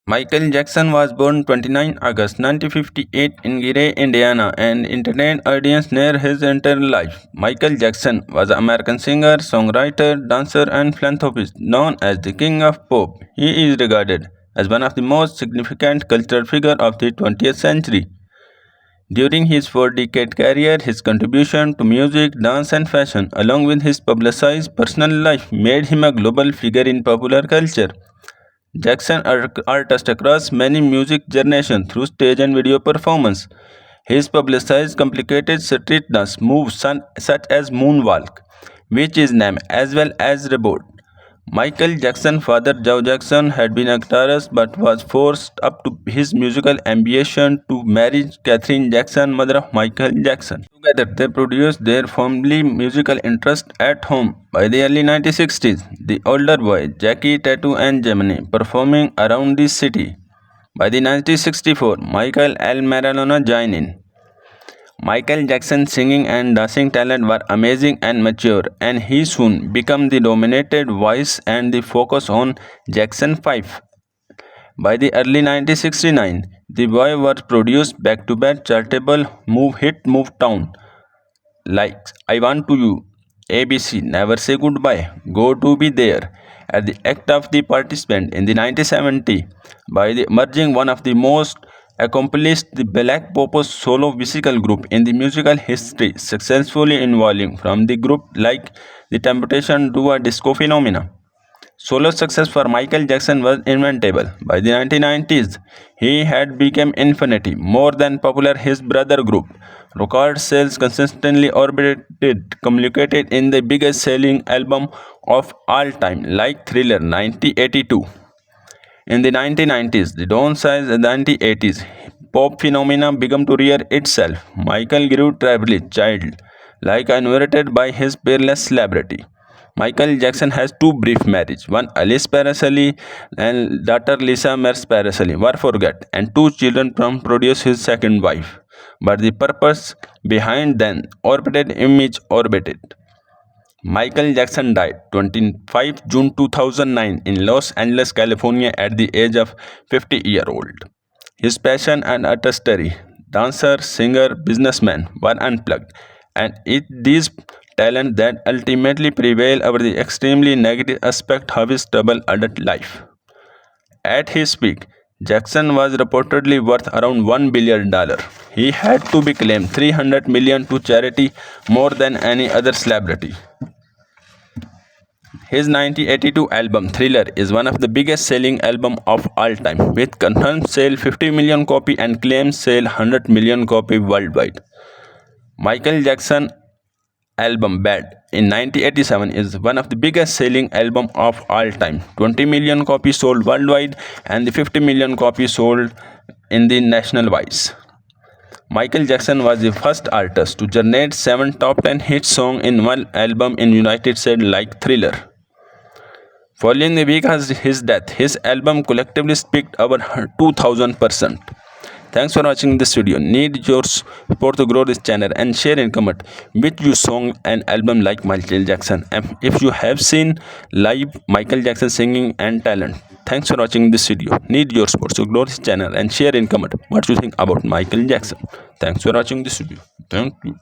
Michael Jackson was born 29 August 1958 in Gary, Indiana, and entertained audiences near his entire life. Michael Jackson was an American singer, songwriter, dancer, and philanthropist known as the King of Pop. He is regarded as one of the most significant cultural figures of the 20th century. During his four-decade career, his contribution to music, dance, and fashion, along with his publicized personal life, made him a global figure in popular culture. Jackson artist across many music generations through stage and video performance. His publicized complicated street dance moves such as moonwalk, which is named as well as reboot. Michael Jackson's father Joe Jackson had been a guitarist but was forced up to his musical ambition to marry Catherine Jackson, mother of Michael Jackson. Together, they produced their family musical interest at home. By the early 1960s, the older boy, Jackie Tattoo and Gemini, performing around the city. By the 1964, Michael L. Maradona joined in. Michael Jackson's singing and dancing talent were amazing and mature, and he soon became the dominated voice and the focus on Jackson 5. By the early 1969, the boy was produced back-to-back chartable hit Move Town like I Want to You, ABC, Never Say Goodbye, Go to Be There, at the act of the participant in the 1970 by the emerging one of the most accomplished the Black Popo's solo musical group in the musical history, successfully involving from the group like the Temptation to a disco phenomena. Solo success for Michael Jackson was inevitable. By the 1990s, he had become infinity more than popular his brother group. Record sales consistently orbited, communicated in the biggest selling album of all time, like Thriller 1982. In the 1990s, the downsize in the 1980s, pop phenomena began to rear itself. Michael grew tribally child, like inherited by his peerless celebrity. Michael Jackson has two brief marriages, one Alice Paracelli and daughter Lisa Mers Paracelli were forget, and two children from produce his second wife. But the purpose behind them orbited image orbited. Michael Jackson died 25 June 2009 in Los Angeles, California at the age of 50-year-old. His passion and artistry, dancer, singer, businessman, were unplugged, and these talents that ultimately prevail over the extremely negative aspect of his troubled adult life. At his peak, Jackson was reportedly worth around $1 billion. He had to be claimed 300 million to charity more than any other celebrity. His 1982 album Thriller is one of the biggest selling albums of all time, with confirmed sale 50 million copy and claimed sale 100 million copy worldwide. Michael Jackson album Bad in 1987 is one of the biggest selling album of all time. 20 million copies sold worldwide and the 50 million copies sold in the national wise. Michael Jackson was the first artist to generate 7 top 10 hit songs in one album in United States like Thriller. Following the week of his death, his album collectively peaked over 2000%. Thanks for watching this video. Need your support to grow this channel and share and comment which you song and album like Michael Jackson. And if you have seen live Michael Jackson singing and talent, thanks for watching this video. Need your support to grow this channel and share and comment what you think about Michael Jackson. Thanks for watching this video. Thank you.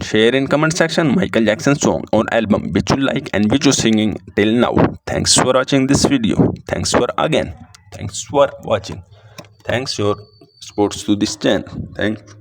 Share in comment section Michael Jackson song or album which you like and which you singing till now. Thanks for watching this video. Thanks for watching. Thanks your supports to this channel. Thanks.